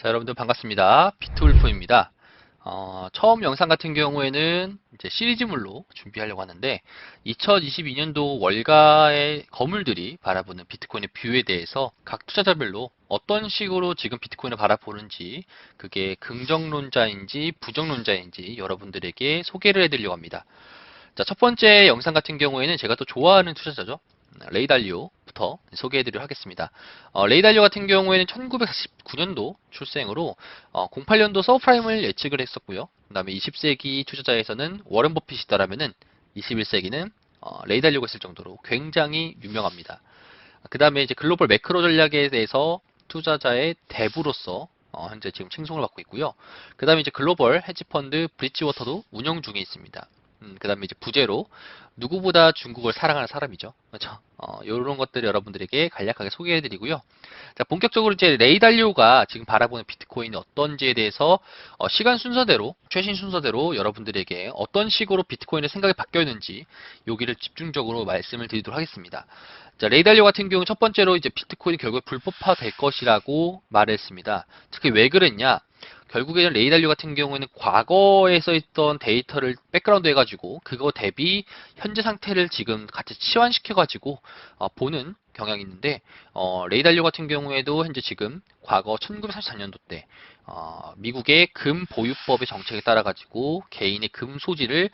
자, 여러분들 반갑습니다. 비트울프입니다. 처음 영상 같은 경우에는 이제 시리즈물로 준비하려고 하는데 2022년도 월가의 거물들이 바라보는 비트코인의 뷰에 대해서 각 투자자별로 어떤 식으로 지금 비트코인을 바라보는지 그게 긍정론자인지 부정론자인지 여러분들에게 소개를 해드리려고 합니다. 자, 첫 번째 영상 같은 경우에는 제가 또 좋아하는 투자자죠. 레이달리오부터 소개해드리도록 하겠습니다. 레이달리오 같은 경우에는 1949년도 출생으로 08년도 서브프라임을 예측을 했었고요. 그 다음에 20세기 투자자에서는 워렌 버핏이다라면은 21세기는 레이달리오가 있을 정도로 굉장히 유명합니다. 그 다음에 이제 글로벌 매크로 전략에 대해서 투자자의 대부로서 현재 지금 칭송을 받고 있고요. 그 다음에 이제 글로벌 헤지펀드 브릿지워터도 운영 중에 있습니다. 그 다음에 이제 부제로 누구보다 중국을 사랑하는 사람이죠. 그렇죠? 이런 것들을 여러분들에게 간략하게 소개해드리고요. 자, 본격적으로 이제 레이달리오가 지금 바라보는 비트코인이 어떤지에 대해서 시간 순서대로, 최신 순서대로 여러분들에게 어떤 식으로 비트코인의 생각이 바뀌어 있는지 여기를 집중적으로 말씀을 드리도록 하겠습니다. 자, 레이달리오 같은 경우는 첫 번째로 이제 비트코인이 결국 불법화 될 것이라고 말했습니다. 특히 왜 그랬냐? 결국에는 레이달리오 같은 경우에는 과거에 써 있던 데이터를 백그라운드 해가지고 그거 대비 현재 상태를 지금 같이 치환시켜가지고 보는 경향이 있는데 레이달리오 같은 경우에도 현재 지금 과거 1934년도 때 미국의 금 보유법의 정책에 따라 가지고 개인의 금 소지를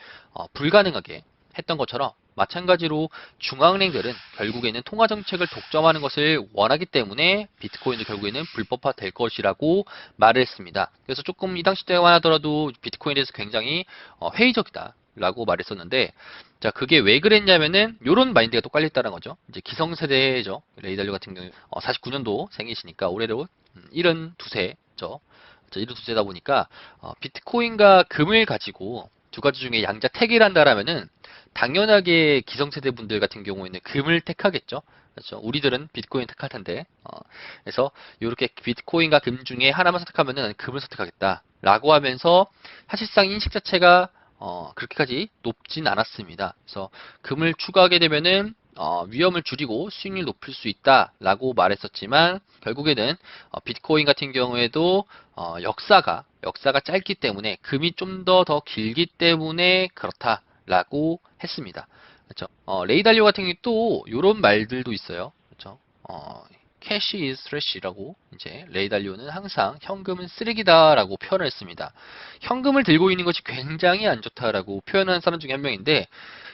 불가능하게 했던 것처럼 마찬가지로 중앙은행들은 결국에는 통화 정책을 독점하는 것을 원하기 때문에 비트코인도 결국에는 불법화 될 것이라고 말을 했습니다. 그래서 조금 이 당시 때만 하더라도 비트코인에 대해서 굉장히 회의적이다. 라고 말했었는데, 자, 그게 왜 그랬냐면은, 요런 마인드가 또 깔려있다는 거죠. 이제 기성세대죠. 레이달리오 같은 경우, 49년도 생이시니까, 올해로 72세죠. 72세다 보니까, 비트코인과 금을 가지고 두 가지 중에 양자 택일 한다라면은, 당연하게 기성세대 분들 같은 경우에는 금을 택하겠죠. 그렇죠. 우리들은 비트코인 택할 텐데. 그래서 이렇게 비트코인과 금 중에 하나만 선택하면은 금을 선택하겠다. 라고 하면서 사실상 인식 자체가 그렇게까지 높진 않았습니다. 그래서 금을 추가하게 되면은 위험을 줄이고 수익률 높일 수 있다라고 말했었지만 결국에는 비트코인 같은 경우에도 역사가 짧기 때문에 금이 좀 더 길기 때문에 그렇다라고 했습니다. 그렇죠? 레이달리오 같은 경우 또 이런 말들도 있어요. 그렇죠? 캐시 is trash라고 이제 레이달리오는 항상 현금은 쓰레기다라고 표현을 했습니다. 현금을 들고 있는 것이 굉장히 안 좋다라고 표현하는 사람 중에 한 명인데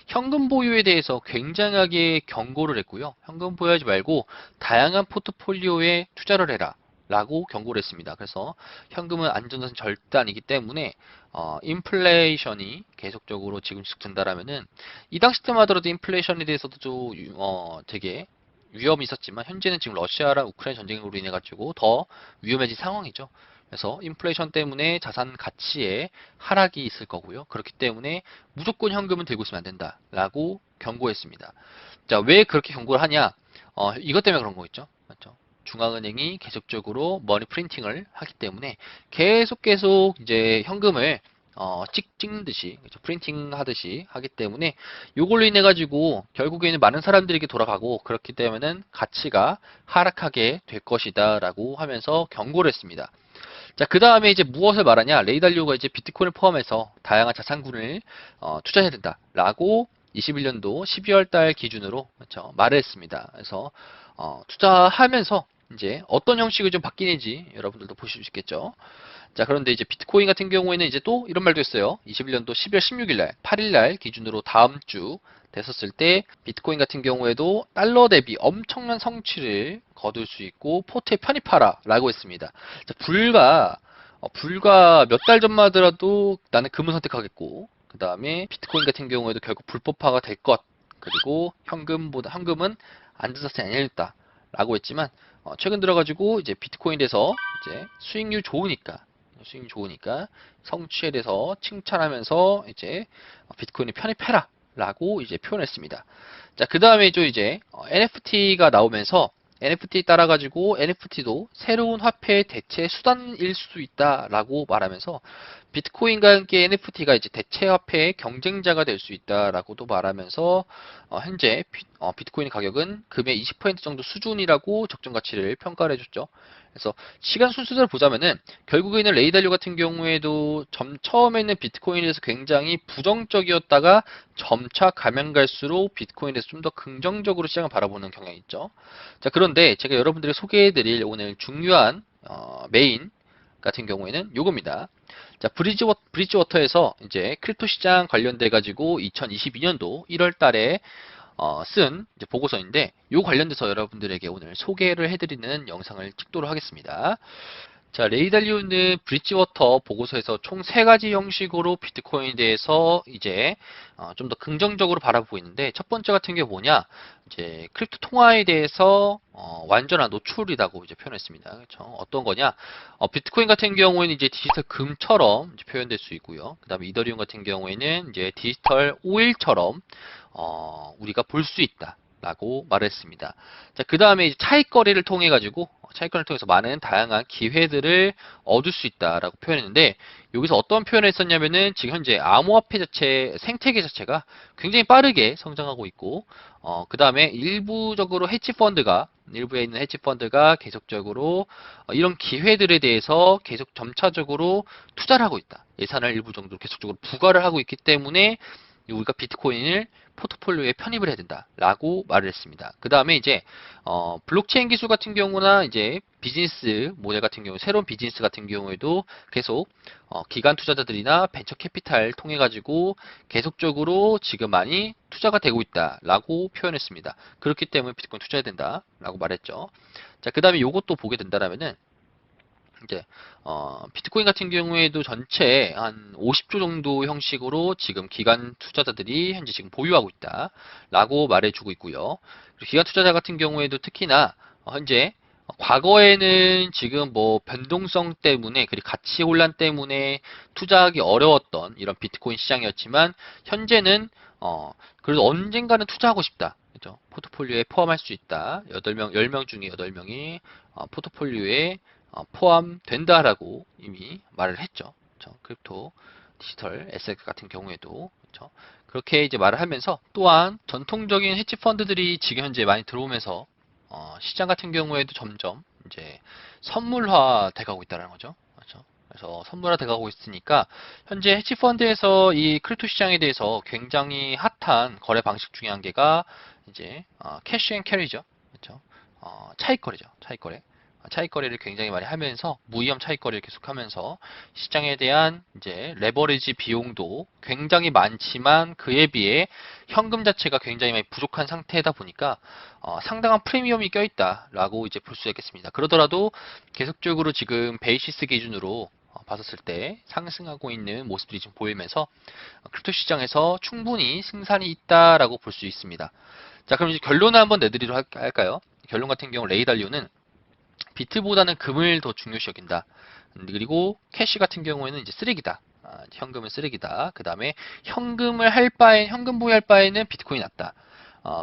현금 보유에 대해서 굉장하게 경고를 했고요. 현금 보유하지 말고 다양한 포트폴리오에 투자를 해라. 라고 경고를 했습니다. 그래서 현금은 안전한 것은 절대 아니기 때문에 인플레이션이 계속적으로 지금 된다라면은 이 당시 때만 하더라도 인플레이션에 대해서도 좀 되게 위험이 있었지만 현재는 지금 러시아랑 우크라이나 전쟁으로 인해 가지고 더 위험해진 상황이죠. 그래서 인플레이션 때문에 자산 가치에 하락이 있을 거고요. 그렇기 때문에 무조건 현금은 들고 있으면 안 된다라고 경고했습니다. 자, 왜 그렇게 경고를 하냐? 이것 때문에 그런 거겠죠. 맞죠? 중앙은행이 계속적으로 머니 프린팅을 하기 때문에 계속 이제 현금을 찍는 듯이 그렇죠? 프린팅 하듯이 하기 때문에 이걸로 인해 가지고 결국에는 많은 사람들에게 돌아가고 그렇기 때문에는 가치가 하락하게 될 것이다라고 하면서 경고를 했습니다. 자, 그 다음에 이제 무엇을 말하냐? 레이달리오가 이제 비트코인을 포함해서 다양한 자산군을 투자해야 된다라고 21년도 12월 달 기준으로 그렇죠? 말을 했습니다. 그래서 투자하면서 이제 어떤 형식을 좀 바뀌는지 여러분들도 보실 수 있겠죠. 자, 그런데 이제 비트코인 같은 경우에는 이제 또 이런 말도 있어요. 21년도 12월 16일 날, 8일 날 기준으로 다음 주 됐었을 때 비트코인 같은 경우에도 달러 대비 엄청난 성취를 거둘 수 있고 포트에 편입하라 라고 했습니다. 자, 불과 몇 달 전만 하더라도 나는 금을 선택하겠고 그 다음에 비트코인 같은 경우에도 결국 불법화가 될 것 그리고 현금은 안전사세 아니었다 라고 했지만 최근 들어가지고 이제 비트코인에 대해서 이제 수익률 좋으니까 성취에 대해서 칭찬하면서 이제 비트코인에 편입해라 라고 이제 표현했습니다. 자, 그 다음에 좀 이제 NFT가 나오면서 NFT 따라 가지고 NFT도 새로운 화폐의 대체 수단일 수 있다라고 말하면서 비트코인과 함께 NFT가 이제 대체 화폐의 경쟁자가 될 수 있다라고도 말하면서 현재 비트코인 가격은 금의 20% 정도 수준이라고 적정 가치를 평가를 해줬죠. 그래서 시간 순서대로 보자면은 결국에는 레이 달리오 같은 경우에도 처음에는 비트코인에 대해서 굉장히 부정적이었다가 점차 가면 갈수록 비트코인에 대해서 좀 더 긍정적으로 시장을 바라보는 경향이 있죠. 자, 그런데 제가 여러분들에게 소개해드릴 오늘 중요한 메인 같은 경우에는 요겁니다. 자, 브리지워터에서 이제 크립토 시장 관련돼 가지고 2022년도 1월 달에 쓴 이제 보고서인데 요 관련돼서 여러분들에게 오늘 소개를 해드리는 영상을 찍도록 하겠습니다. 자, 레이 달리오는 브리지워터 보고서에서 총 세 가지 형식으로 비트코인에 대해서 이제 좀 더 긍정적으로 바라보고 있는데 첫 번째 같은 게 뭐냐? 이제 크립토 통화에 대해서 완전한 노출이라고 이제 표현했습니다. 그렇죠? 어떤 거냐? 비트코인 같은 경우에는 이제 디지털 금처럼 이제 표현될 수 있고요. 그다음에 이더리움 같은 경우에는 이제 디지털 오일처럼 우리가 볼 수 있다. 라고 말했습니다. 자, 그 다음에 차익거래를 통해 가지고 차익거래를 통해서 많은 다양한 기회들을 얻을 수 있다라고 표현했는데 여기서 어떤 표현을 했었냐면은 지금 현재 암호화폐 자체 생태계 자체가 굉장히 빠르게 성장하고 있고 그 다음에 일부에 있는 헤지펀드가 계속적으로 이런 기회들에 대해서 계속 점차적으로 투자를 하고 있다. 예산을 일부 정도 계속적으로 부과를 하고 있기 때문에 우리가 비트코인을 포트폴리오에 편입을 해야 된다라고 말을 했습니다. 그 다음에 이제 블록체인 기술 같은 경우나 이제 비즈니스 모델 같은 경우 새로운 비즈니스 같은 경우에도 계속 기관 투자자들이나 벤처 캐피탈 통해 가지고 계속적으로 지금 많이 투자가 되고 있다라고 표현했습니다. 그렇기 때문에 비트코인 투자해야 된다라고 말했죠. 자, 그 다음에 요것도 보게 된다라면은 이제 비트코인 같은 경우에도 전체 한 50조 정도 형식으로 지금 기관 투자자들이 현재 지금 보유하고 있다라고 말해주고 있고요. 그리고 기관 투자자 같은 경우에도 특히나 현재 과거에는 지금 뭐 변동성 때문에 그리고 가치 혼란 때문에 투자하기 어려웠던 이런 비트코인 시장이었지만 현재는 그래도 언젠가는 투자하고 싶다. 그죠? 포트폴리오에 포함할 수 있다. 8명, 10명 중에 8명이 포트폴리오에 포함된다라고 이미 말을 했죠. 그렇죠? 크립토 디지털 에셋 같은 경우에도 그렇죠? 그렇게 이제 말을 하면서 또한 전통적인 헤지 펀드들이 지금 현재 많이 들어오면서 시장 같은 경우에도 점점 이제 선물화 돼가고 있다는 거죠. 그렇죠? 그래서 선물화 돼가고 있으니까 현재 헤지 펀드에서 이 크립토 시장에 대해서 굉장히 핫한 거래 방식 중에 한 개가 이제 캐시 앤 캐리죠. 그렇죠? 차익거래죠. 차익거래. 차익거래를 굉장히 많이 하면서 무위험 차익거래를 계속하면서 시장에 대한 이제 레버리지 비용도 굉장히 많지만 그에 비해 현금 자체가 굉장히 많이 부족한 상태다 보니까 상당한 프리미엄이 껴있다라고 이제 볼 수 있겠습니다. 그러더라도 계속적으로 지금 베이시스 기준으로 봤었을 때 상승하고 있는 모습들이 지금 보이면서 크립토 시장에서 충분히 승산이 있다라고 볼 수 있습니다. 자, 그럼 이제 결론을 한번 내드리도록 할까요? 결론 같은 경우 레이 달리오는 비트보다는 금을 더 중요시 여긴다. 그리고 캐시 같은 경우에는 이제 쓰레기다. 현금은 쓰레기다. 그 다음에 현금 보유할 바에는 비트코인이 낫다.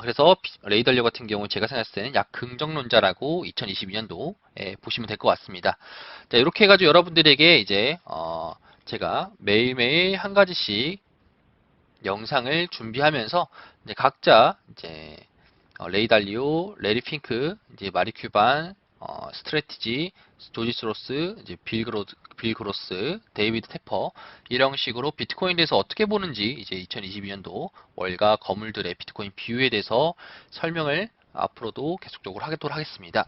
그래서 레이 달리오 같은 경우 제가 생각했을 때는 약 긍정론자라고 2022년도에 보시면 될 것 같습니다. 자, 이렇게 해가지고 여러분들에게 이제 제가 매일매일 한 가지씩 영상을 준비하면서 이제 각자 이제 레이 달리오, 레리 핑크, 이제 마리 큐반, 스트래티지, 조지 스로스, 이제 빌 그로스, 데이비드 테퍼 이런 식으로 비트코인에 대해서 어떻게 보는지 이제 2022년도 월가 거물들의 비트코인 비율에 대해서 설명을 앞으로도 계속적으로 하도록 하겠습니다.